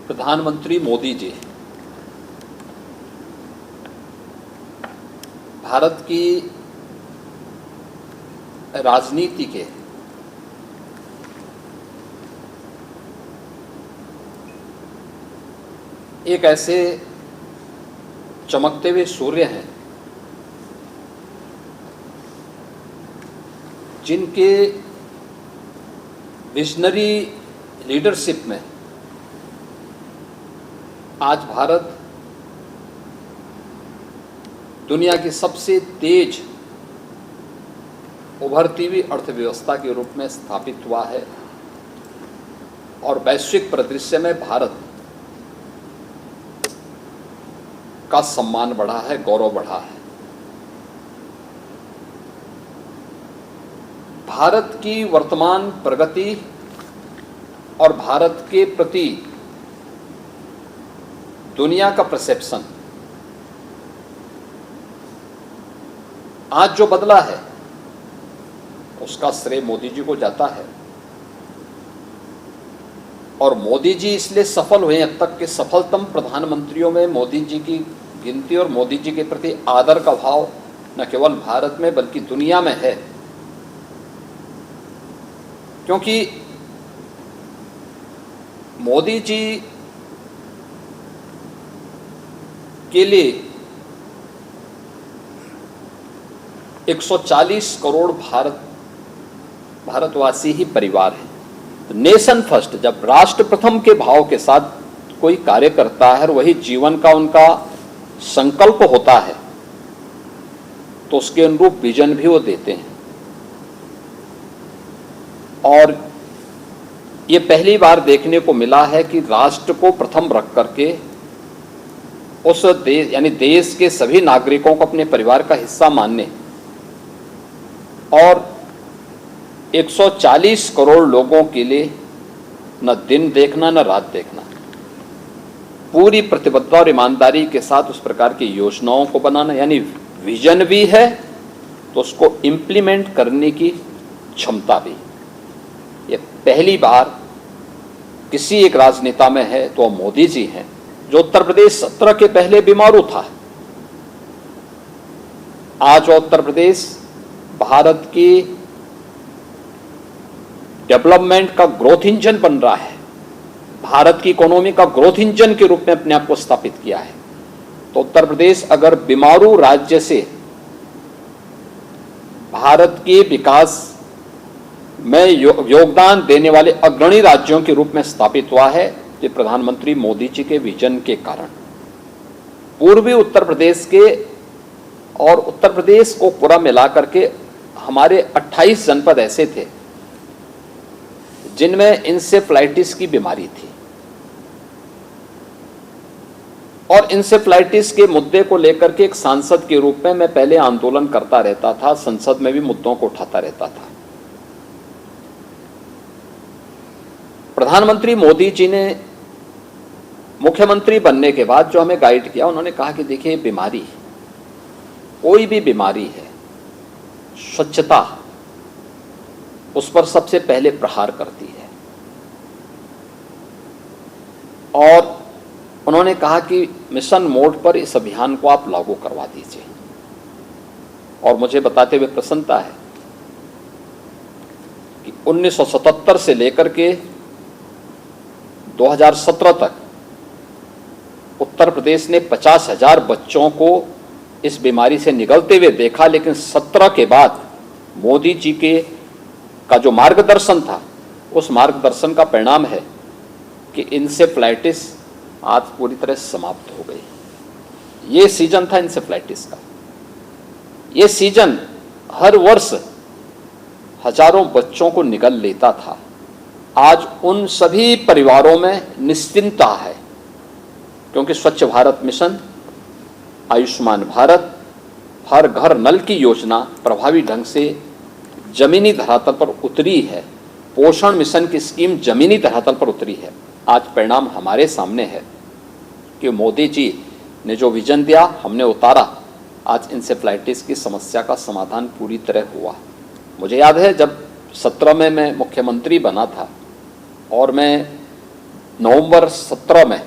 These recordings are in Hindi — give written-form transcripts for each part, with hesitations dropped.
प्रधानमंत्री मोदी जी भारत की राजनीति के एक ऐसे चमकते हुए सूर्य हैं जिनके विजनरी लीडरशिप में आज भारत दुनिया की सबसे तेज उभरती हुई अर्थव्यवस्था के रूप में स्थापित हुआ है और वैश्विक परिदृश्य में भारत का सम्मान बढ़ा है, गौरव बढ़ा है। भारत की वर्तमान प्रगति और भारत के प्रति दुनिया का परसेप्शन आज जो बदला है उसका श्रेय मोदी जी को जाता है और मोदी जी इसलिए सफल हुए। अब तक के सफलतम प्रधानमंत्रियों में मोदी जी की गिनती और मोदी जी के प्रति आदर का भाव न केवल भारत में बल्कि दुनिया में है, क्योंकि मोदी जी के लिए 140 करोड़ भारतवासी ही परिवार हैं। तो नेशन फर्स्ट, जब राष्ट्र प्रथम के भाव के साथ कोई कार्य करता है और वही जीवन का उनका संकल्प होता है तो उसके अनुरूप विजन भी वो देते हैं। और ये पहली बार देखने को मिला है कि राष्ट्र को प्रथम रख करके उस देश यानी देश के सभी नागरिकों को अपने परिवार का हिस्सा मानने और 140 करोड़ लोगों के लिए न दिन देखना न रात देखना, पूरी प्रतिबद्धता और ईमानदारी के साथ उस प्रकार की योजनाओं को बनाना, यानी विजन भी है तो उसको इम्प्लीमेंट करने की क्षमता भी। ये पहली बार किसी एक राजनेता में है तो मोदी जी हैं, जो उत्तर प्रदेश 17 के पहले बीमारू था। आज उत्तर प्रदेश भारत की डेवलपमेंट का ग्रोथ इंजन बन रहा है, भारत की इकोनॉमी का ग्रोथ इंजन के रूप में अपने आप को स्थापित किया है। तो उत्तर प्रदेश अगर बीमारू राज्य से भारत के विकास में योगदान देने वाले अग्रणी राज्यों के रूप में स्थापित हुआ है, ये प्रधानमंत्री मोदी जी के विजन के कारण। पूर्वी उत्तर प्रदेश के और उत्तर प्रदेश को पूरा मिला करके हमारे 28 जनपद ऐसे थे जिनमें इंसेफ्लाइटिस की बीमारी थी और इंसेफ्लाइटिस के मुद्दे को लेकर के एक सांसद के रूप में मैं पहले आंदोलन करता रहता था, संसद में भी मुद्दों को उठाता रहता था। प्रधानमंत्री मोदी जी ने मुख्यमंत्री बनने के बाद जो हमें गाइड किया, उन्होंने कहा कि देखिए बीमारी, कोई भी बीमारी है, स्वच्छता उस पर सबसे पहले प्रहार करती है। और उन्होंने कहा कि मिशन मोड पर इस अभियान को आप लागू करवा दीजिए। और मुझे बताते हुए प्रसन्नता है कि 1977 से लेकर के 2017 तक उत्तर प्रदेश ने 50,000 बच्चों को इस बीमारी से निकलते हुए देखा, लेकिन 17 के बाद मोदी जी का जो मार्गदर्शन था, उस मार्गदर्शन का परिणाम है कि इंसेफ्लाइटिस आज पूरी तरह समाप्त हो गई। ये सीजन था इंसेफ्लाइटिस का, ये सीजन हर वर्ष हजारों बच्चों को निगल लेता था। आज उन सभी परिवारों में निश्चिंतता है, क्योंकि स्वच्छ भारत मिशन, आयुष्मान भारत, हर घर नल की योजना प्रभावी ढंग से जमीनी धरातल पर उतरी है। पोषण मिशन की स्कीम जमीनी धरातल पर उतरी है। आज परिणाम हमारे सामने है कि मोदी जी ने जो विजन दिया, हमने उतारा। आज इंसेफ्लाइटिस की समस्या का समाधान पूरी तरह हुआ। मुझे याद है जब 17 में मैं मुख्यमंत्री बना था और मैं नवंबर 17 में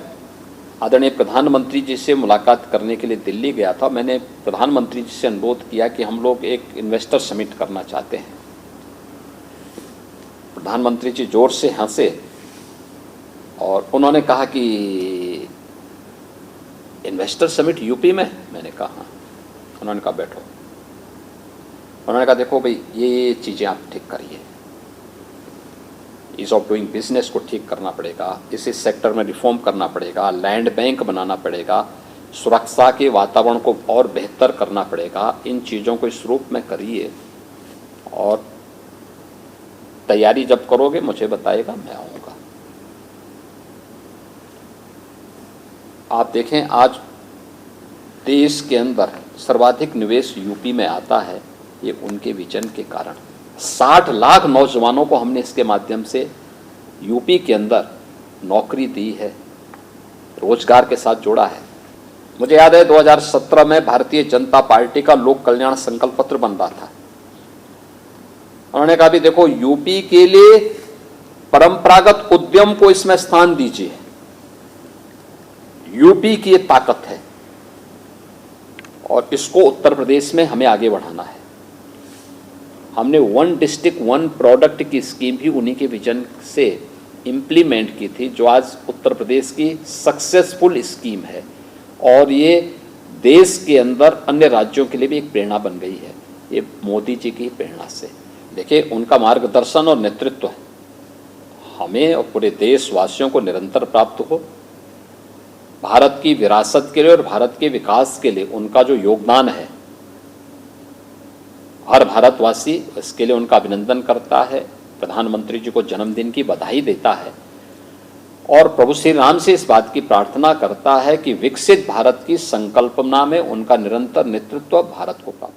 आदरणीय प्रधानमंत्री जी से मुलाकात करने के लिए दिल्ली गया था। मैंने प्रधानमंत्री जी से अनुरोध किया कि हम लोग एक इन्वेस्टर समिट करना चाहते हैं। प्रधानमंत्री जी जोर से हंसे और उन्होंने कहा कि इन्वेस्टर समिट यूपी में? मैंने कहा हाँ। उन्होंने कहा बैठो। उन्होंने कहा देखो भाई ये चीज़ें आप ठीक करिए, ईज ऑफ डूइंग बिजनेस को ठीक करना पड़ेगा, इस सेक्टर में रिफॉर्म करना पड़ेगा, लैंड बैंक बनाना पड़ेगा, सुरक्षा के वातावरण को और बेहतर करना पड़ेगा। इन चीज़ों को इस रूप में करिए और तैयारी जब करोगे मुझे बताइएगा, मैं आऊँगा। आप देखें आज देश के अंदर सर्वाधिक निवेश यूपी में आता है, ये उनके विजन के कारण। 60 लाख नौजवानों को हमने इसके माध्यम से यूपी के अंदर नौकरी दी है, रोजगार के साथ जोड़ा है। मुझे याद है 2017 में भारतीय जनता पार्टी का लोक कल्याण संकल्प पत्र बन रहा था। उन्होंने कहा भी देखो यूपी के लिए परंपरागत उद्यम को इसमें स्थान दीजिए, यूपी की ये ताकत है और इसको उत्तर प्रदेश में हमें आगे बढ़ाना है। हमने 1 डिस्ट्रिक्ट 1 प्रोडक्ट की स्कीम भी उन्हीं के विजन से इम्प्लीमेंट की थी, जो आज उत्तर प्रदेश की सक्सेसफुल स्कीम है और ये देश के अंदर अन्य राज्यों के लिए भी एक प्रेरणा बन गई है। ये मोदी जी की प्रेरणा से, देखिए उनका मार्गदर्शन और नेतृत्व है, हमें और पूरे देशवासियों को निरंतर प्राप्त हो। भारत की विरासत के लिए और भारत के विकास के लिए उनका जो योगदान है, हर भारतवासी इसके लिए उनका अभिनंदन करता है, प्रधानमंत्री जी को जन्मदिन की बधाई देता है और प्रभु श्री राम से इस बात की प्रार्थना करता है कि विकसित भारत की संकल्पना में उनका निरंतर नेतृत्व भारत को प्राप्त